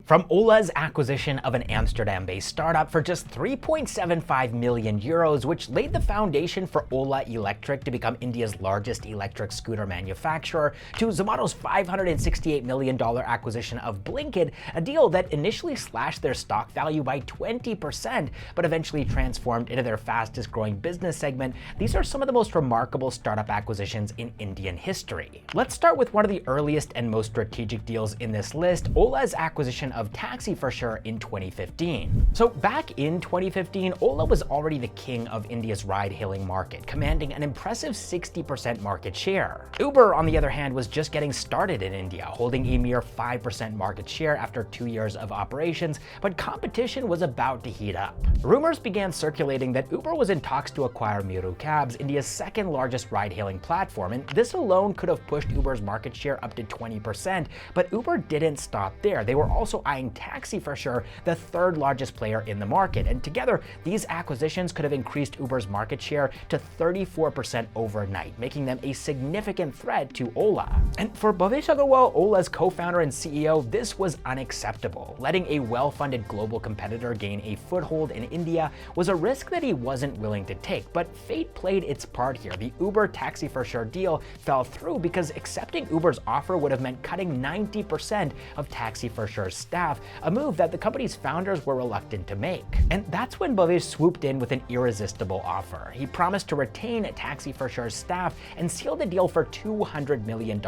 From Ola's acquisition of an Amsterdam-based startup for just 3.75 million euros, which laid the foundation for Ola Electric to become India's largest electric scooter manufacturer, to Zomato's $568 million acquisition of Blinkit, a deal that initially slashed their stock value by 20%, but eventually transformed into their fastest growing business segment. These are some of the most remarkable startup acquisitions in Indian history. Let's start with one of the earliest and most strategic deals in this list, Ola's acquisition of TaxiForSure in 2015. So back in 2015, Ola was already the king of India's ride-hailing market, commanding an impressive 60% market share. Uber, on the other hand, was just getting started in India, holding a mere 5% market share after 2 years of operations, but competition was about to heat up. Rumors began circulating that Uber was in talks to acquire Meru Cabs, India's second largest ride-hailing platform, and this alone could have pushed Uber's market share up to 20%, but Uber didn't stop there. They were also eyeing TaxiForSure, the third largest player in the market, and together these acquisitions could have increased Uber's market share to 34% overnight, making them a significant threat to Ola. And for Bhavish Aggarwal, Ola's co-founder and CEO, this was unacceptable. Letting a well-funded global competitor gain a foothold in India was a risk that he wasn't willing to take, but fate played its part here. The Uber-TaxiForSure deal fell through because accepting Uber's offer would have meant cutting 90% of TaxiForSure's staff, a move that the company's founders were reluctant to make. And that's when Bhavish swooped in with an irresistible offer. He promised to retain TaxiForSure's staff and seal the deal for $200 million.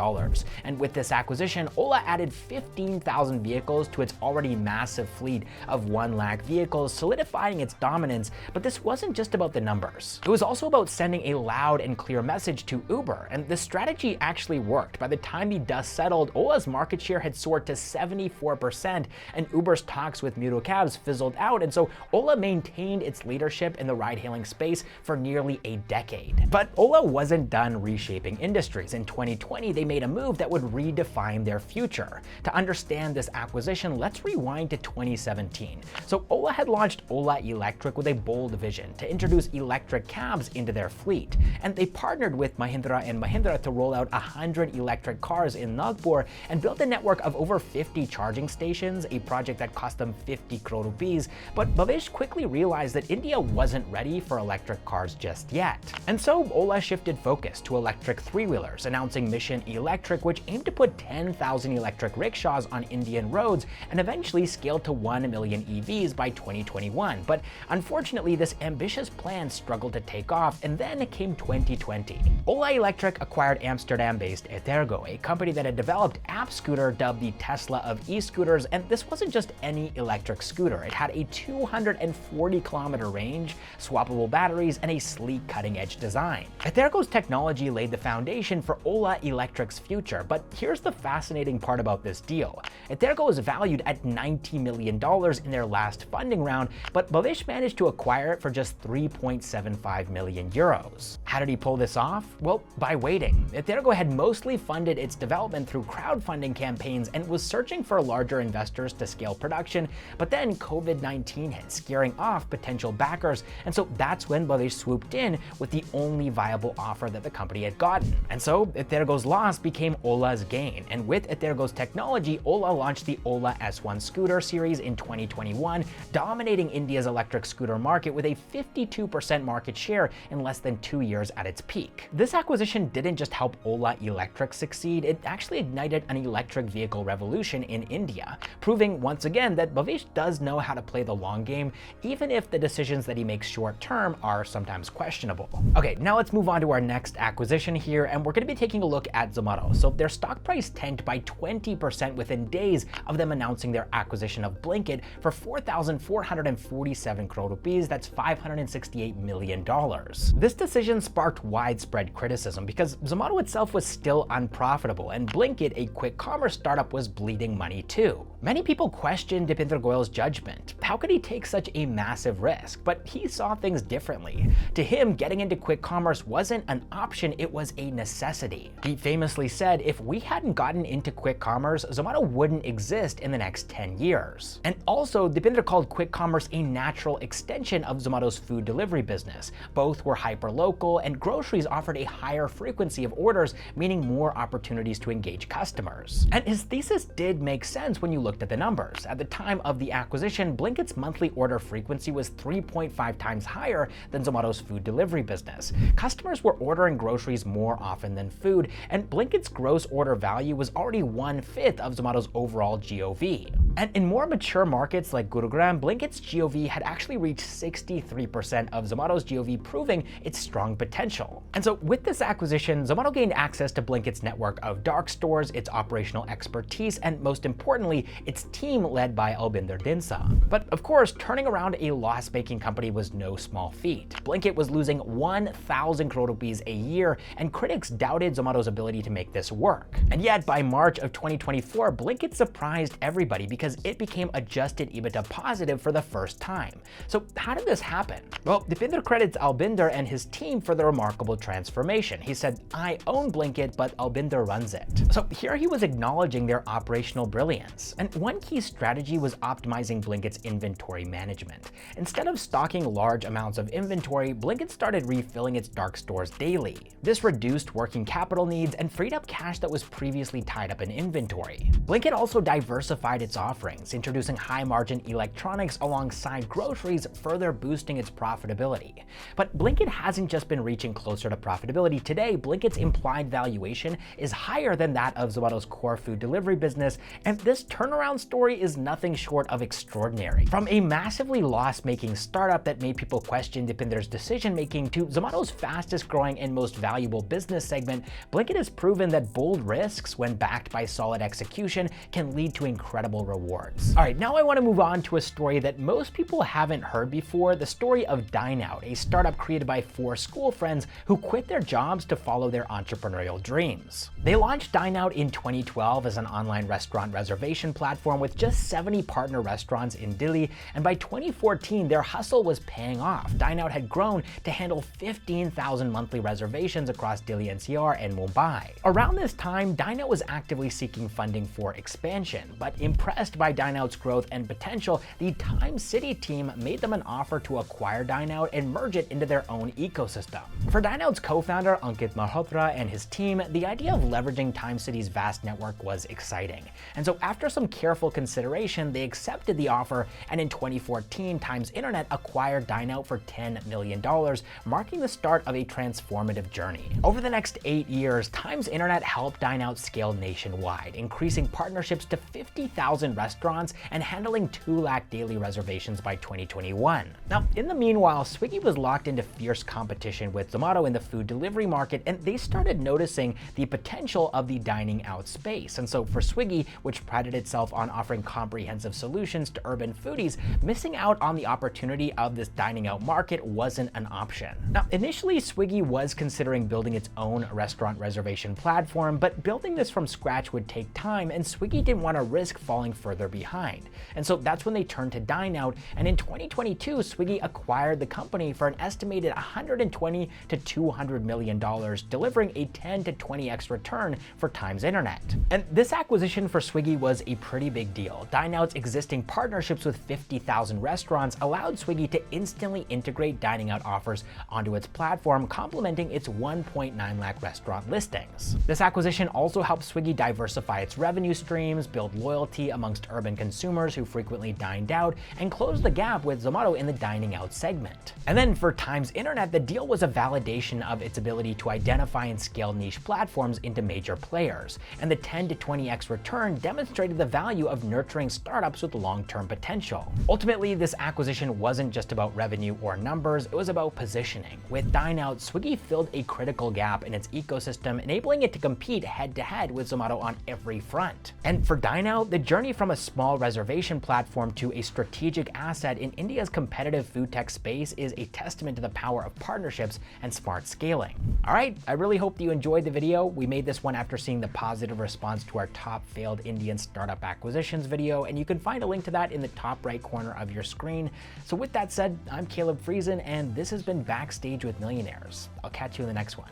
And with this acquisition, Ola added 15,000 vehicles to its already massive fleet of 1 lakh vehicles, solidifying its dominance. But this wasn't just about the numbers. It was also about sending a loud and clear message to Uber, and the strategy actually worked. By the time the dust settled, Ola's market share had soared to 74%, and Uber's talks with Meru Cabs fizzled out, and so Ola maintained its leadership in the ride-hailing space for nearly a decade. But Ola wasn't done reshaping industries. In 2020, they made a move that would redefine their future. To understand this acquisition, let's rewind to 2017. So Ola had launched Ola Electric with a bold vision to introduce electric cabs into their fleet, and they partnered with Mahindra & Mahindra to roll out 100 electric cars in Nagpur and built a network of over 50 charging stations, a project that cost them 50 crore rupees. But Bhavish quickly realized that India wasn't ready for electric cars just yet. And so Ola shifted focus to electric three-wheelers, announcing Mission Electric, which aimed to put 10,000 electric rickshaws on Indian roads and eventually scaled to 1 million EVs by 2021. But unfortunately, this ambitious plan struggled to take off, and then came 2020. Ola Electric acquired Amsterdam-based Etergo, a company that had developed app scooter dubbed the Tesla of e-scooters, and this wasn't just any electric scooter. It had a 240-kilometer range, swappable batteries, and a sleek cutting-edge design. Etergo's technology laid the foundation for Ola Electric's future, but here's the fascinating part about this deal. Etergo is valued at $90 million in their last funding round, but Bhavish managed to acquire it for just 3.75 million euros. How did he pull this off? Well, by waiting. Etergo had mostly funded its development through crowdfunding campaigns and was searching for larger investors to scale production, but then COVID-19 hit, scaring off potential backers, and so that's when Bhavish swooped in with the only viable offer that the company had gotten. And so Etergo's loss became Ola's gain, and with Etergo's technology, Ola launched the Ola S1 scooter series in 2021, dominating India's electric scooter market with a 52% market share in less than 2 years at its peak. This acquisition didn't just help Ola Electric succeed, it actually ignited an electric vehicle revolution in India, proving once again that Bhavish does know how to play the long game, even if the decisions that he makes short term are sometimes questionable. Okay, now let's move on to our next acquisition here, and we're going to be taking a look at Zomato. So their stock price tanked by 20% within days of them announcing their acquisition of Blinkit for 4,447 crore rupees, that's $568 million. This decision sparked widespread criticism because Zomato itself was still unprofitable, and Blinkit, a quick commerce startup, was bleeding money too. Many people questioned Dineout Goyal's judgment. How could he take such a massive risk? But he saw things differently. To him, getting into quick commerce wasn't an option, it was a necessity. He famously said, if we hadn't gotten into quick commerce, Zomato wouldn't exist in the next 10 years. And also, Dineout called quick commerce a natural extension of Zomato's food delivery business. Both were hyper-local and groceries offered a higher frequency of orders, meaning more opportunities to engage customers. And his thesis did make sense when you looked at the numbers. At the time of the acquisition, Blinkit's monthly order frequency was 3.5 times higher than Zomato's food delivery business. Customers were ordering groceries more often than food, and Blinkit's gross order value was already 1/5 of Zomato's overall GOV. And in more mature markets like Gurugram, Blinkit's GOV had actually reached 63% of Zomato's GOV, proving its strong potential. And so with this acquisition, Zomato gained access to Blinkit's network of dark stores, its operational expertise, and most importantly, its team led by Albinder Dinsa. But of course, turning around a loss-making company was no small feat. Blinkit was losing 1,000 crore rupees a year, and critics doubted Zomato's ability to make this work. And yet, by March of 2024, Blinkit surprised everybody because it became adjusted EBITDA positive for the first time. So how did this happen? Well, Dipinder credits Albinder and his team for the remarkable transformation. He said, "I own Blinkit, but Albinder runs it." So here he was acknowledging their operational brilliance. And one key strategy was optimizing Blinkit's inventory management. Instead of stocking large amounts of inventory, Blinkit started refilling its dark stores daily. This reduced working capital needs and freed up cash that was previously tied up in inventory. Blinkit also diversified its offerings, introducing high-margin electronics alongside groceries, further boosting its profitability. But Blinkit hasn't just been reaching closer to profitability. Today, Blinkit's implied valuation is higher than that of Zomato's core food delivery business, and this turnaround story is nothing short of extraordinary. From a massively loss-making startup that made people question Dipinder's decision-making to Zomato's fastest-growing and most valuable business segment, Blinkit has proven that bold risks, when backed by solid execution, can lead to incredible rewards. All right, now I want to move on to a story that most people haven't heard before, the story of Dineout, a startup created by 4 school friends who quit their jobs to follow their entrepreneurial dreams. They launched Dineout in 2012 as an online restaurant reservation platform with just 70 partner restaurants in Delhi, and by 2014, their hustle was paying off. Dineout had grown to handle 15,000 monthly reservations across Delhi NCR and Mumbai. Around this time, Dineout was actively seeking funding for expansion, but impressed by Dineout's growth and potential, the Times City team made them an offer to acquire Dineout and merge it into their own ecosystem. For Dineout's co-founder Ankit Malhotra and his team, the idea of leveraging Times City's vast network was exciting. And so after some careful consideration, they accepted the offer, and in 2014, Times Internet acquired Dineout for $10 million, marking the start of a transformative journey. Over the next 8 years, Times Internet helped Dineout scale nationwide, increasing partnerships to 50,000 restaurants and handling 2 lakh daily reservations by 2021. Now, in the meanwhile, Swiggy was locked into fierce competition with Zomato in the food delivery market, and they started noticing the potential of the dining out space. And so for Swiggy, which prided itself on offering comprehensive solutions to urban foodies, missing out on the opportunity of this dining out market wasn't an option. Now, initially, Swiggy was considering building its own restaurant reservation platform, but building this from scratch would take time, and Swiggy didn't want to risk falling further behind. And so that's when they turned to Dineout, and in 2022, Swiggy acquired the company for an estimated $120 to $200 million, delivering a 10 to 20x return for Times Internet. And this acquisition for Swiggy was a pretty big deal. Dineout's existing partnerships with 50,000 restaurants allowed Swiggy to instantly integrate dining out offers onto its platform, complementing its 1.9 lakh restaurant listings. This acquisition also helped Swiggy diversify its revenue streams, build loyalty amongst urban consumers who frequently dined out, and close the gap with Zomato in the dining out segment. And then for Times Internet, the deal was a validation of its ability to identify and scale niche platforms into major players, and the 10 to 20x return demonstrated the value of nurturing startups with long-term potential. Ultimately, this acquisition wasn't just about revenue or numbers, it was about positioning. With Dineout, Swiggy filled a critical gap in its ecosystem, enabling it to compete head-to-head with Zomato on every front. And for Dineout, the journey from a small reservation platform to a strategic asset in India's competitive food tech space is a testament to the power of partnerships and smart scaling. All right, I really hope that you enjoyed the video. We made this one after seeing the positive response to our top failed Indian startup acquisitions video, and you can find a link to that in the top right corner of your screen. So with that said, I'm Caleb Friesen, and this has been Backstage with Millionaires. I'll catch you in the next one.